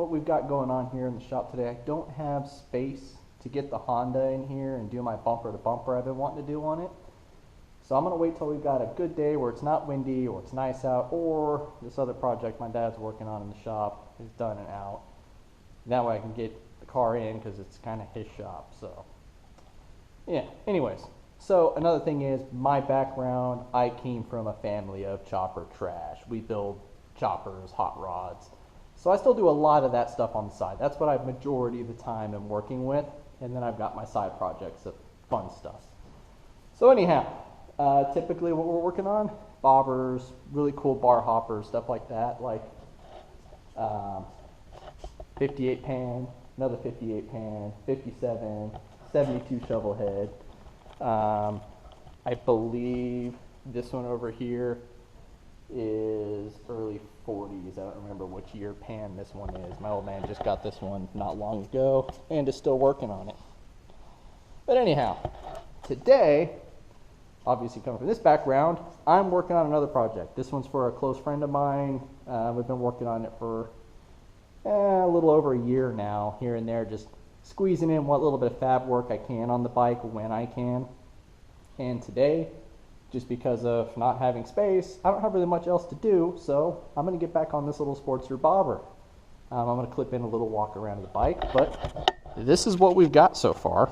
what we've got going on here in the shop today. I don't have space to get the Honda in here and do my bumper to bumper I've been wanting to do on it. So I'm going to wait till we've got a good day where it's not windy or it's nice out, or this other project my dad's working on in the shop is done and out. That way I can get the car in because it's kind of his shop. So yeah, anyways. So another thing is my background, I came from a family of chopper trash. We build choppers, hot rods. So I still do a lot of that stuff on the side. That's what I've majority of the time am working with. And then I've got my side projects of fun stuff. So anyhow, typically what we're working on, bobbers, really cool bar hoppers, stuff like that, like 58 pan, another 58 pan, 57, 72 shovel head. I believe this one over here is early 40s. I don't remember which year pan this one is. My old man just got this one not long ago and is still working on it. But anyhow, today, obviously coming from this background, I'm working on another project. This one's for a close friend of mine. We've been working on it for a little over a year now, here and there, just squeezing in what little bit of fab work I can on the bike when I can. And today, just because of not having space, I don't have really much else to do, so I'm going to get back on this little Sportster bobber. I'm going to clip in a little walk around the bike, but this is what we've got so far.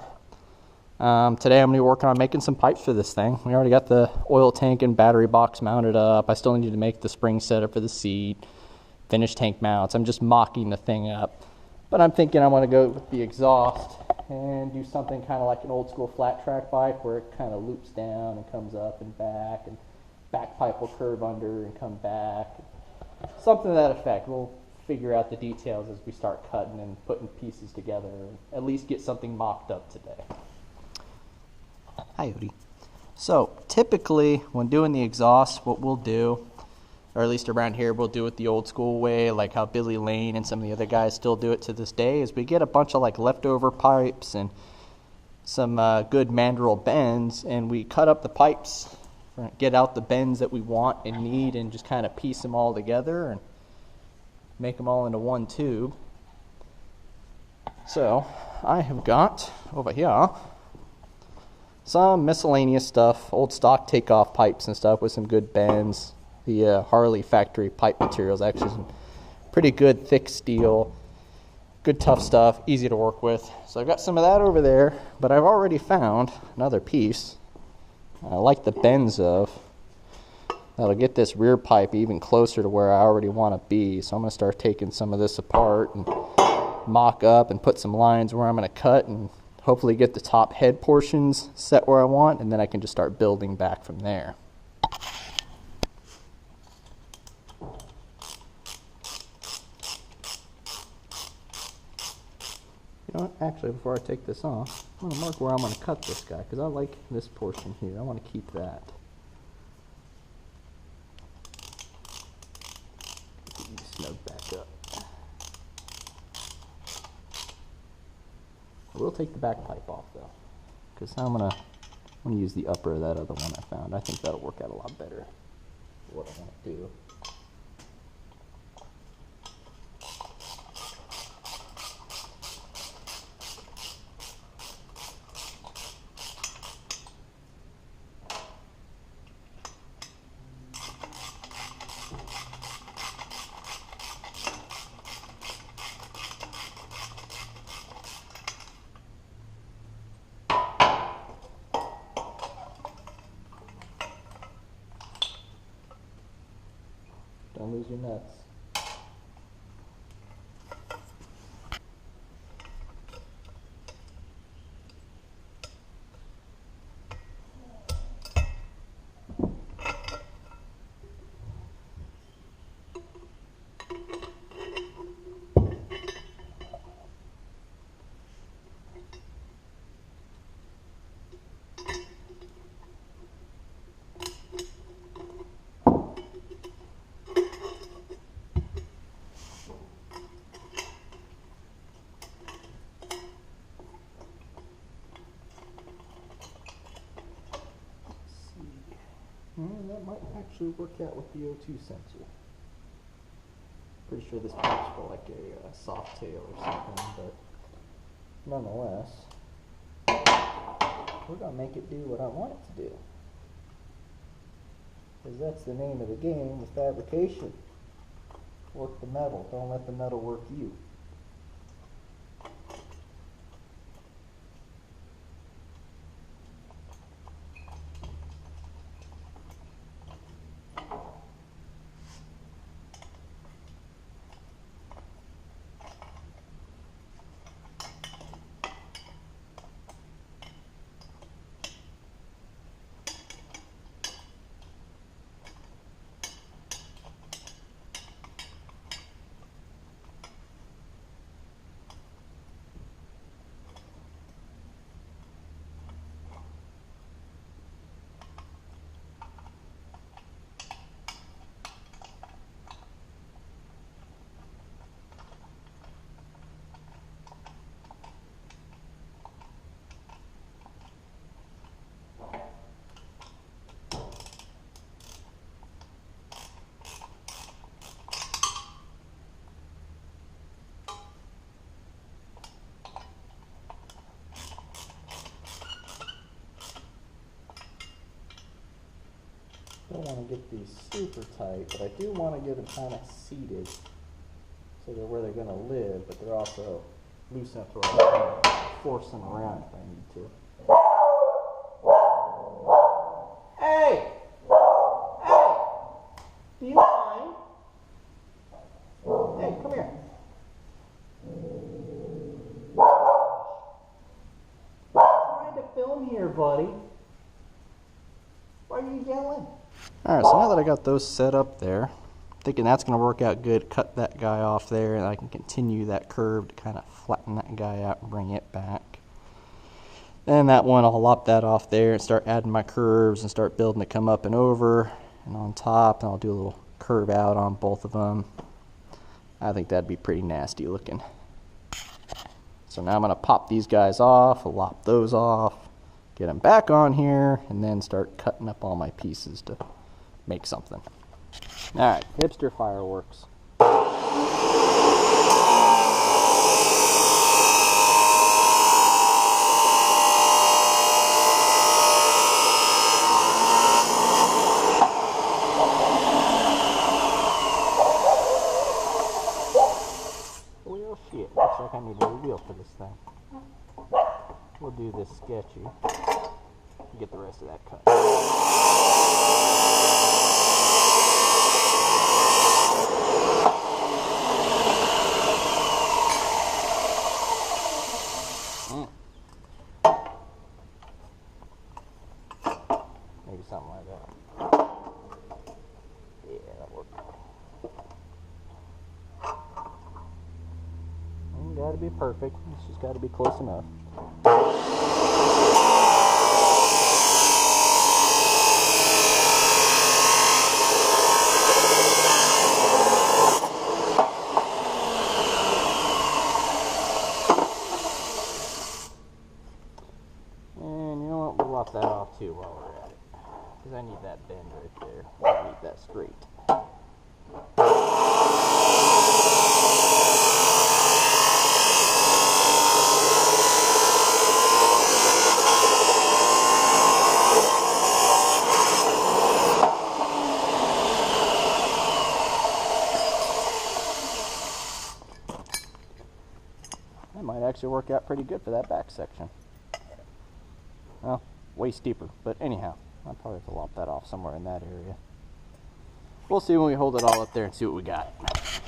Today I'm going to be working on making some pipes for this thing. We already got the oil tank and battery box mounted up. I still need to make the spring setup for the seat, finish tank mounts. I'm just mocking the thing up. But I'm thinking I want to go with the exhaust and do something kind of like an old school flat track bike where it kind of loops down and comes up and back pipe will curve under and come back. Something to that effect. We'll figure out the details as we start cutting and putting pieces together and at least get something mocked up today. Hi, Odie. So typically when doing the exhaust, what we'll do, or at least around here, we'll do it the old school way, like how Billy Lane and some of the other guys still do it to this day, is we get a bunch of like leftover pipes and some good mandrel bends, and we cut up the pipes, get out the bends that we want and need, and just kind of piece them all together and make them all into one tube. So I have got over here some miscellaneous stuff, old stock takeoff pipes and stuff with some good bends. The Harley factory pipe materials, actually some pretty good thick steel, good tough stuff, easy to work with. So I've got some of that over there, but I've already found another piece I like the bends of. That'll get this rear pipe even closer to where I already want to be. So I'm going to start taking some of this apart and mock up and put some lines where I'm going to cut and hopefully get the top head portions set where I want, and then I can just start building back from there. You know what? Actually, before I take this off, I'm going to mark where I'm going to cut this guy, because I like this portion here. I want to keep that. Get these snug back up. I will take the back pipe off, though, because I'm going to use the upper of that other one I found. I think that'll work out a lot better for what I want to do. Don't lose your nuts. That might actually work out with the O2 sensor. Pretty sure this pipe's for like a soft tail or something, but nonetheless, we're gonna make it do what I want it to do. Because that's the name of the game with fabrication. Work the metal, don't let the metal work you. Don't want to get these super tight, but I do want to get them kind of seated so they're where they're going to live, but they're also loose enough to where I can force them around if I need to. Hey! Hey! Do you mind? Hey, come here. I'm trying to film here, buddy. Why are you yelling? Alright, so now that I got those set up there, thinking that's going to work out good, cut that guy off there, and I can continue that curve to kind of flatten that guy out and bring it back. Then that one, I'll lop that off there and start adding my curves and start building to come up and over and on top, and I'll do a little curve out on both of them. I think that'd be pretty nasty looking. So now I'm going to pop these guys off, I'll lop those off, get them back on here, and then start cutting up all my pieces to make something. Alright, hipster fireworks. Well, shit, looks like I need a wheel for this thing. We'll do this sketchy. Get the rest of that cut. Maybe something like that. Yeah, that worked. Ain't gotta be perfect, it's just gotta be close enough. That off too while we're at it, because I need that bend right there. I need that straight. That might actually work out pretty good for that back section. Well, way steeper, but anyhow, I'll probably have to lop that off somewhere in that area. We'll see when we hold it all up there and see what we got.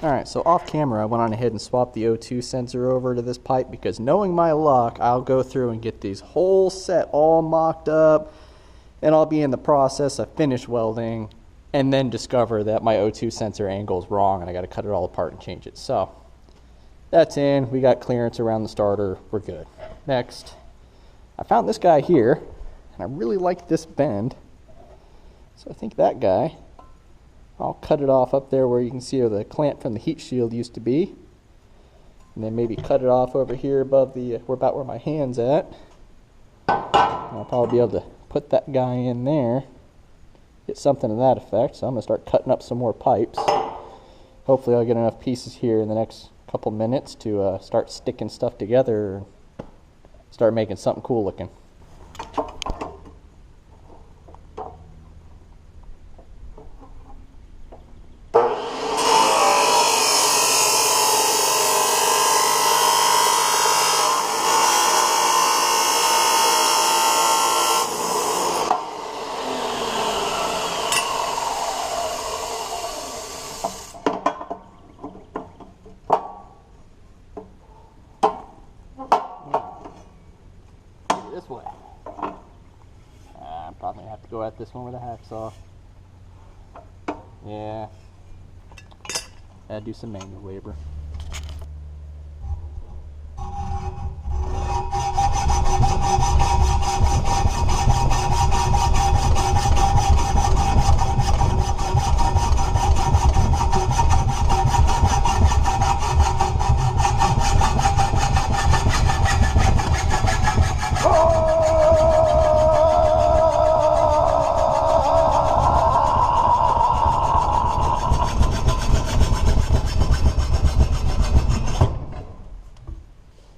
Alright, so off camera I went on ahead and swapped the O2 sensor over to this pipe because knowing my luck, I'll go through and get these whole set all mocked up, and I'll be in the process of finish welding and then discover that my O2 sensor angle is wrong and I got to cut it all apart and change it. So that's in, we got clearance around the starter, we're good. Next, I found this guy here, and I really like this bend, so I think that guy, I'll cut it off up there where you can see where the clamp from the heat shield used to be, and then maybe cut it off over here above the, about where my hand's at. And I'll probably be able to put that guy in there, get something to that effect. So I'm going to start cutting up some more pipes, hopefully I'll get enough pieces here in the next couple minutes to start sticking stuff together and start making something cool looking. This way. I'm probably gonna have to go at this one with a hacksaw. Yeah. Gotta do some manual labor.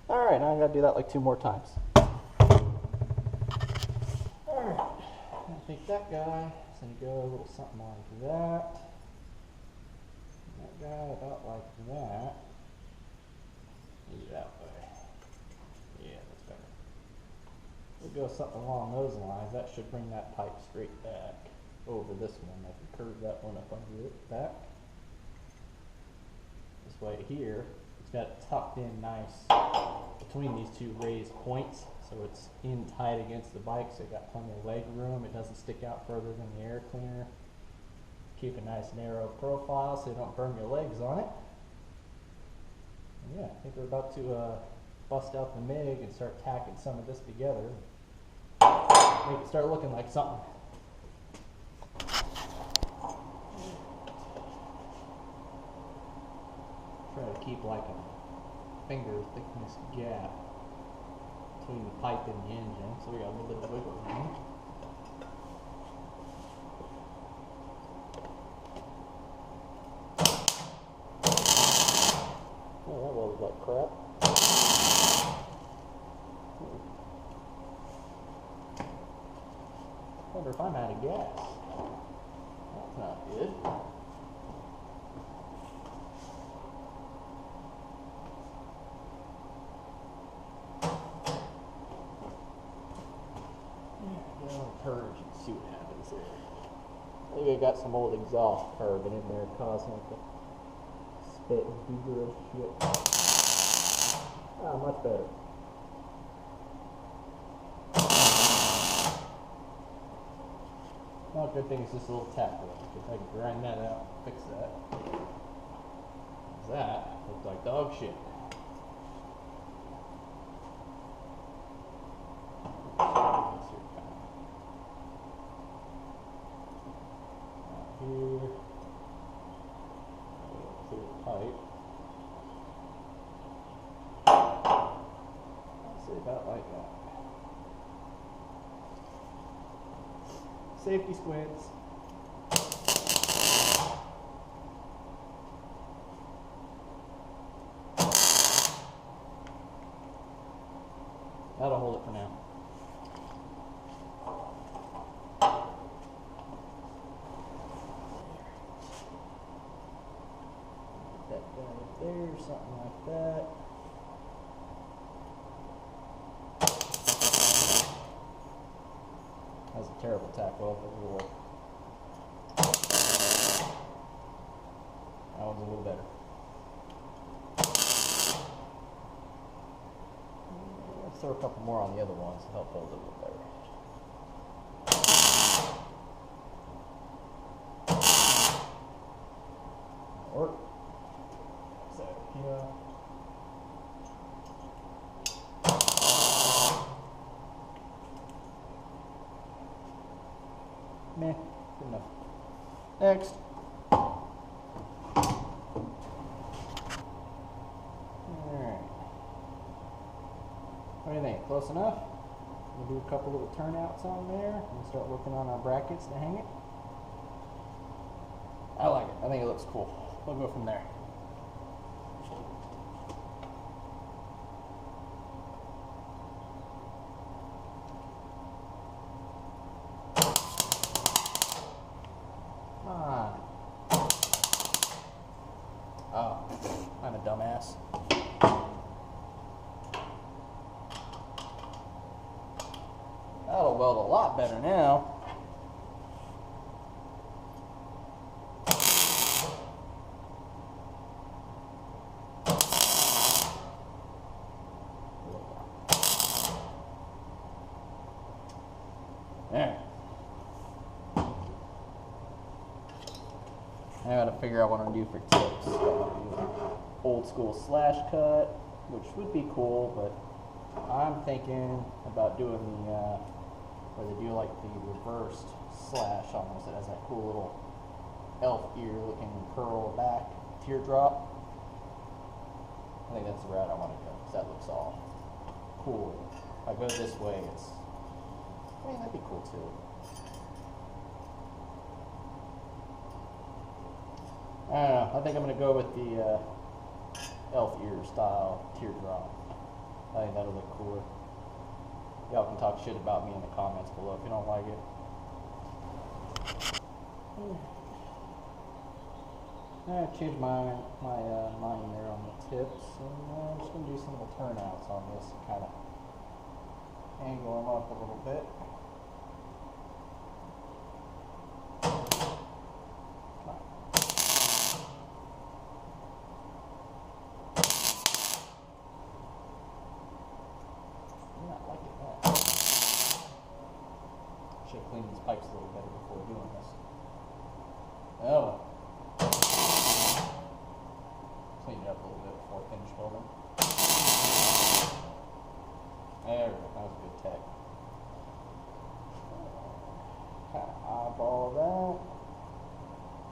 Alright, now I gotta do that like 2 more times. Alright, I think that guy is gonna go a little something like that. That guy about like that. Maybe that way. Yeah, that's better. We'll go something along those lines. That should bring that pipe straight back over this one. I can curve that one up under it back. This way here, it's got it tucked in nice between these 2 raised points, so it's in tight against the bike, so you got plenty of leg room. It doesn't stick out further than the air cleaner. Keep a nice narrow profile so you don't burn your legs on it. And yeah, I think we're about to bust out the MIG and start tacking some of this together. Make it start looking like something. Try to keep like a finger thickness gap between the pipe and the engine, so we got a little bit of wiggle room. Oh, that was like crap. I wonder if I'm out of gas. That's not good. Purge and see what happens there. I think I got some old exhaust carbon in there causing it to spit and do real shit. Ah, much better. Well, good thing it's just a little tap roll. If I can grind that out and fix that. That looked like dog shit. Here, clear pipe. I'll say about like that. Safety squints. That'll hold it for now. That guy up there, something like that. That was a terrible tack weld, but it'll work. That one's a little better. Let's throw a couple more on the other ones to help hold it a little better. Work. So here. Meh, good enough. Next. Alright. What do you think? Close enough? We'll do a couple little turnouts on there and start working on our brackets to hang it. I like it. I think it looks cool. we'll go from there. Oh, I'm a dumbass. That'll weld a lot better now. There. I gotta figure out what I'm gonna do for tips. So I'll do old school slash cut, which would be cool, but I'm thinking about doing the where they do like the reversed slash almost. It has that cool little elf ear looking curl back teardrop. I think that's the route I want to go because that looks all cool. If I go this way, I mean, that'd be cool too. I don't know. I think I'm going to go with the elf ear style teardrop. I think that'll look cooler. Y'all can talk shit about me in the comments below if you don't like it. I changed my mind there on the tips, and I'm just going to do some little turnouts on this, kind of angle them up a little bit. Should clean these pipes a little better before doing this. Oh. Clean it up a little bit before I finish welding. There we go. That was a good tech. Kind of eyeball that.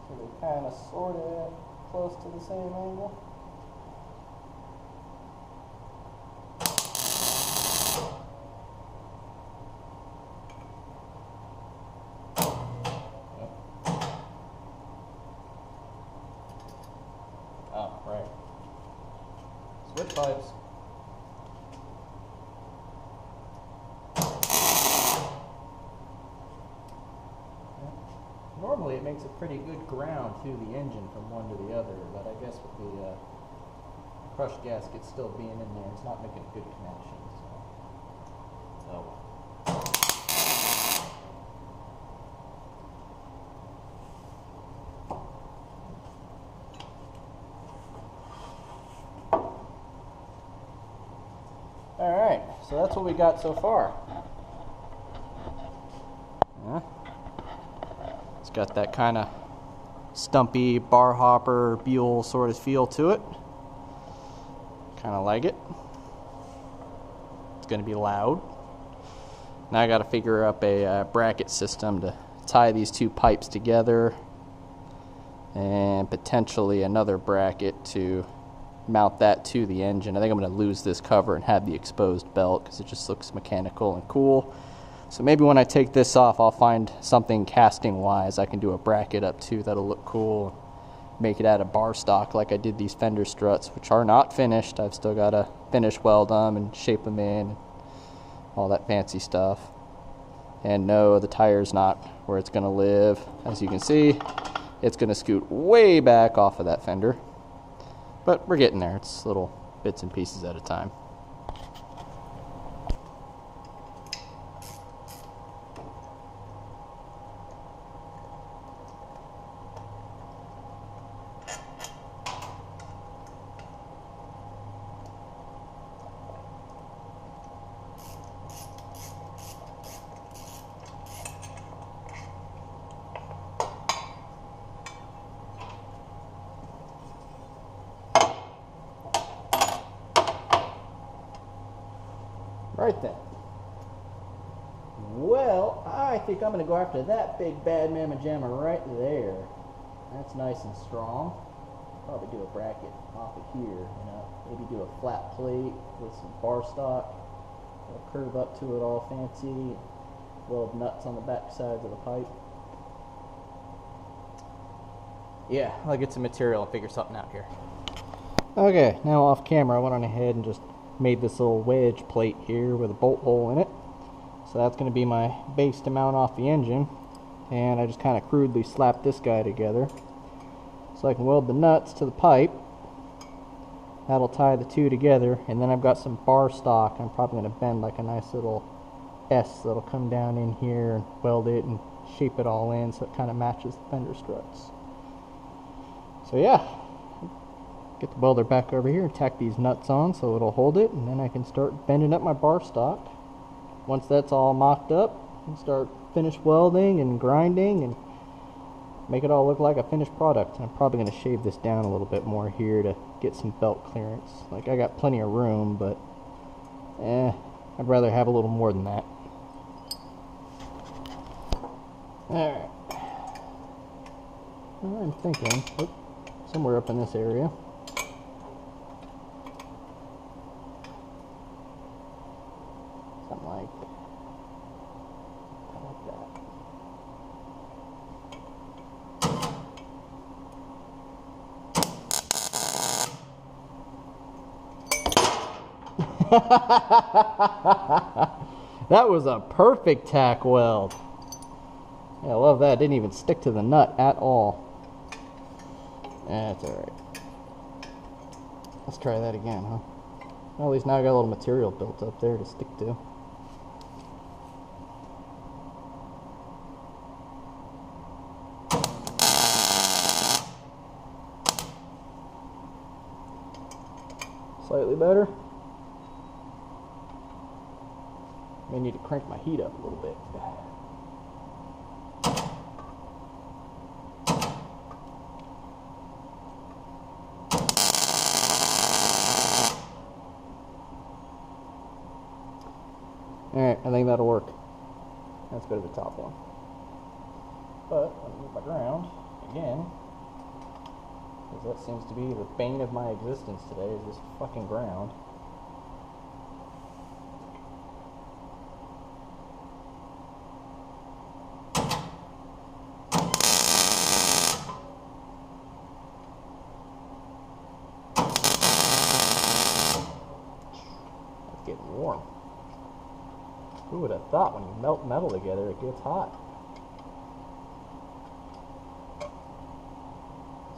So they're kind of sort of close to the same angle. Oh, right. Switch pipes. Normally it makes a pretty good ground to the engine from one to the other, but I guess with the crushed gasket still being in there, it's not making a good connection. So. Alright, so that's what we got so far. Yeah. It's got that kind of stumpy bar hopper Buell sort of feel to it. Kind of like it. It's going to be loud. Now I got to figure up a bracket system to tie these two pipes together, and potentially another bracket to mount that to the engine. I think I'm going to lose this cover and have the exposed belt because it just looks mechanical and cool. So maybe when I take this off, I'll find something casting wise I can do a bracket up to that'll look cool. Make it out of bar stock like I did these fender struts, which are not finished. I've still got to finish weld them and shape them in, and all that fancy stuff. And no, the tire's not where it's going to live. As you can see, it's going to scoot way back off of that fender. But we're getting there. It's little bits and pieces at a time. Right then. Well, I think I'm going to go after that big bad mamma jamma right there. That's nice and strong. Probably do a bracket off of here, you know. Maybe do a flat plate with some bar stock. It'll curve up to it all fancy. Weld nuts on the back sides of the pipe. Yeah, I'll get some material and figure something out here. Okay, now off camera, I went on ahead and just made this little wedge plate here with a bolt hole in it. So that's going to be my base to mount off the engine. And I just kind of crudely slapped this guy together so I can weld the nuts to the pipe. That'll tie the two together, and then I've got some bar stock. I'm probably going to bend like a nice little S that'll come down in here and weld it and shape it all in so it kind of matches the fender struts. So yeah, get the welder back over here and tack these nuts on so it'll hold it, and then I can start bending up my bar stock. Once that's all mocked up, I can start finish welding and grinding and make it all look like a finished product. And I'm probably going to shave this down a little bit more here to get some belt clearance. Like, I got plenty of room, but I'd rather have a little more than that. Alright. I'm thinking, somewhere up in this area. Something like that. That was a perfect tack weld. Yeah, I love that. It didn't even stick to the nut at all. That's alright. Let's try that again, huh? Well, at least now I got a little material built up there to stick to. Slightly better. May need to crank my heat up a little bit. Alright, I think that'll work. That's a bit of a top one. But let me move my ground again, because that seems to be the bane of my existence today, is this fucking ground. It's getting warm. Who would have thought when you melt metal together it gets hot?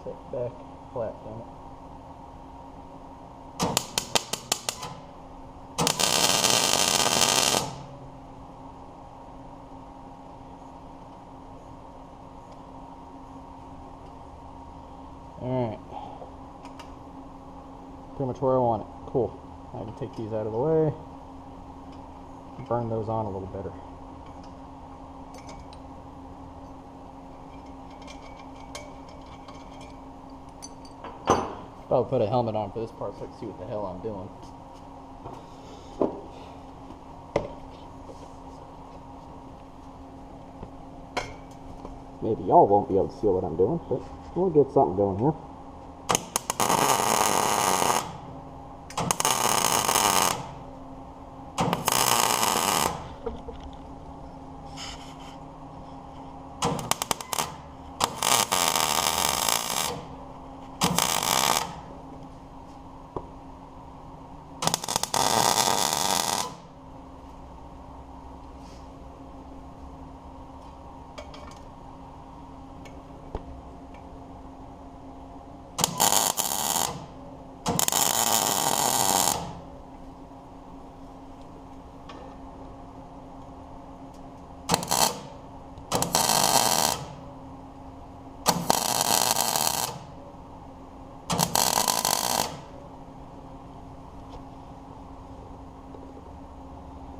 Set back flat, damn it. Alright. Pretty much where I want it. Cool. I can take these out of the way. Burn those on a little better. Probably put a helmet on for this part so I can see what the hell I'm doing. Maybe y'all won't be able to see what I'm doing, but we'll get something going here.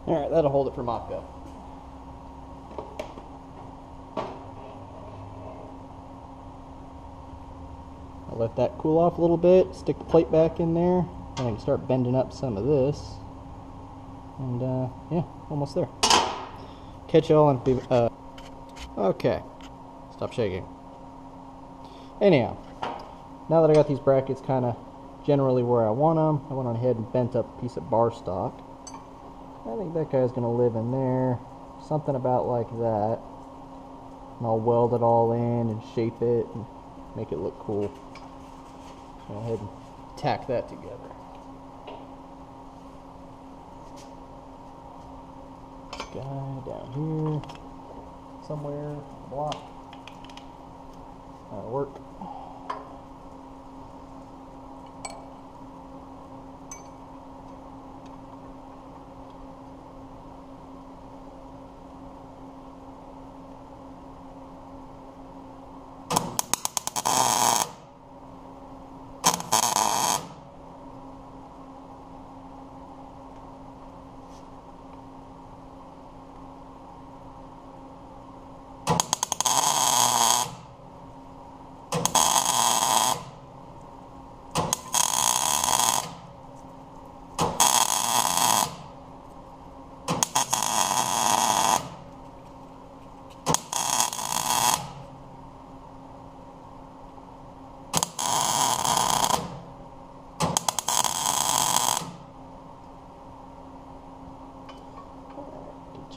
Alright, that'll hold it for mock-up. I'll let that cool off a little bit, stick the plate back in there, and I can start bending up some of this. And yeah, almost there. Catch y'all and be okay. Stop shaking. Anyhow, now that I got these brackets kind of generally where I want them, I went on ahead and bent up a piece of bar stock. I think that guy's going to live in there. Something about like that. And I'll weld it all in and shape it and make it look cool. Go ahead and tack that together. This guy down here, somewhere, block. That'll work.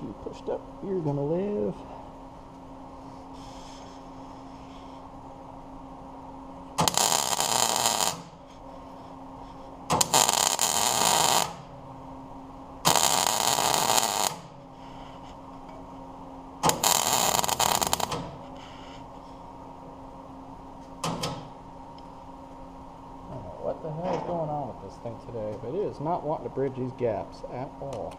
You pushed up, you're gonna live. I don't know what the hell is going on with this thing today, but it is not wanting to bridge these gaps at all.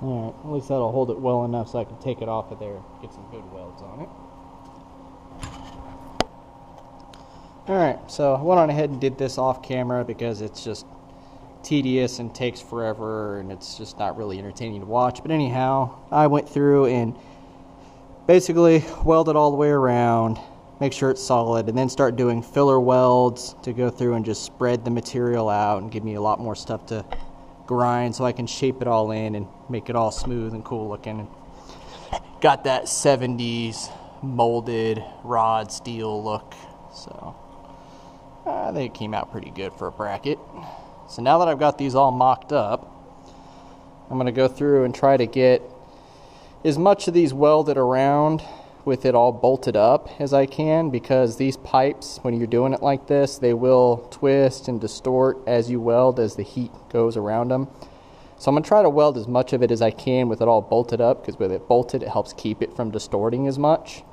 Alright, at least that'll hold it well enough so I can take it off of there, get some good welds on it. Alright, so I went on ahead and did this off camera because it's just tedious and takes forever and it's just not really entertaining to watch. But anyhow, I went through and basically welded all the way around, make sure it's solid, and then start doing filler welds to go through and just spread the material out and give me a lot more stuff to grind so I can shape it all in and make it all smooth and cool looking. Got that 70s molded rod steel look, so I think it came out pretty good for a bracket. So now that I've got these all mocked up, I'm going to go through and try to get as much of these welded around with it all bolted up as I can, because these pipes, when you're doing it like this, they will twist and distort as you weld as the heat goes around them. So I'm going to try to weld as much of it as I can with it all bolted up, because with it bolted it helps keep it from distorting as much.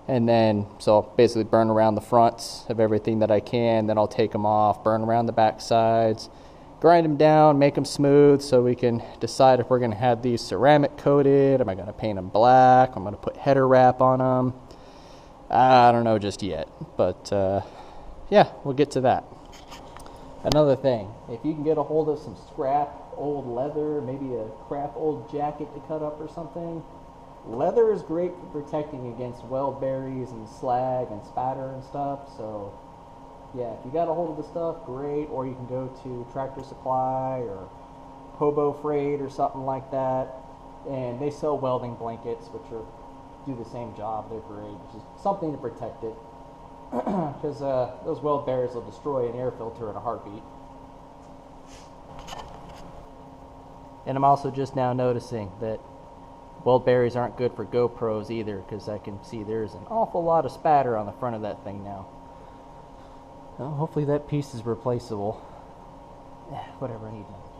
And then, so I'll basically burn around the fronts of everything that I can, then I'll take them off, burn around the back sides, grind them down, make them smooth so we can decide if we're going to have these ceramic coated, am I going to paint them black, I'm going to put header wrap on them. I don't know just yet, but yeah, we'll get to that. Another thing, if you can get a hold of some scrap old leather, maybe a crap old jacket to cut up or something, leather is great for protecting against weld berries and slag and spatter and stuff. So yeah, if you got a hold of the stuff, great. Or you can go to Tractor Supply or Hobo Freight or something like that, and they sell welding blankets which do the same job. They're great. It's just something to protect it, because those weld berries will destroy an air filter in a heartbeat. And I'm also just now noticing that weld berries aren't good for GoPros either, because I can see there's an awful lot of spatter on the front of that thing now. Well, hopefully that piece is replaceable. Whatever, I need another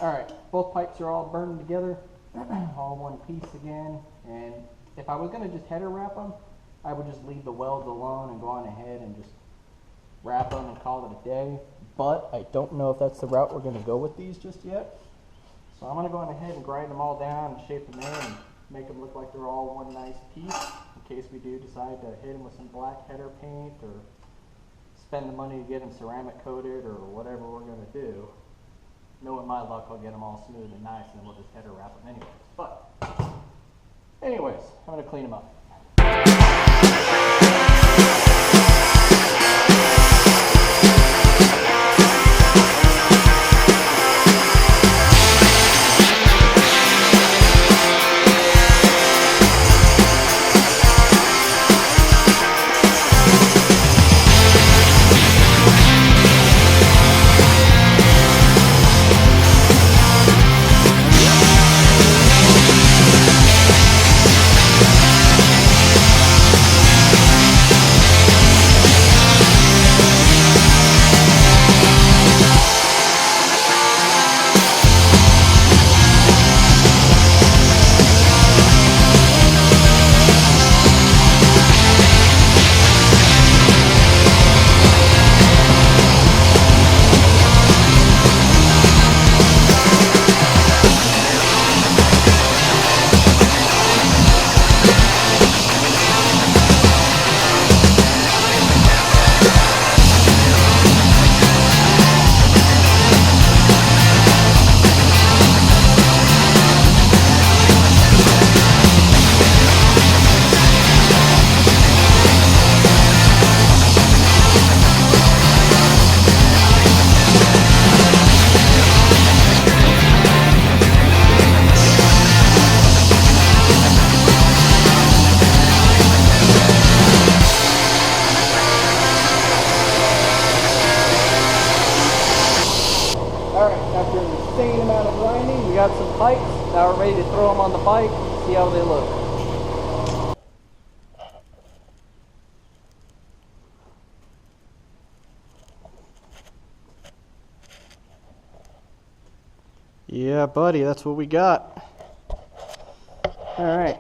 camera. Alright, both pipes are all burned together, all one piece again. And if I was going to just header wrap them, I would just leave the welds alone and go on ahead and just wrap them and call it a day. But I don't know if that's the route we're going to go with these just yet. So I'm going to go on ahead and grind them all down and shape them in and make them look like they're all one nice piece, in case we do decide to hit them with some black header paint or spend the money to get them ceramic coated or whatever we're going to do. Knowing my luck, I'll get them all smooth and nice, and then we'll just header wrap them anyways. But anyways, I'm going to clean them up. pikes. Now we're ready to throw them on the bike, see how they look. Yeah, buddy, that's what we got. All right.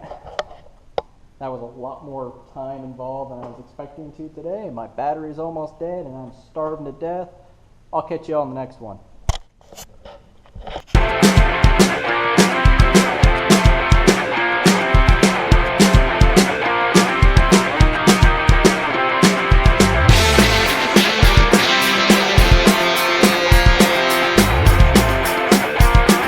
That was a lot more time involved than I was expecting to today. My battery's almost dead and I'm starving to death. I'll catch you on the next one.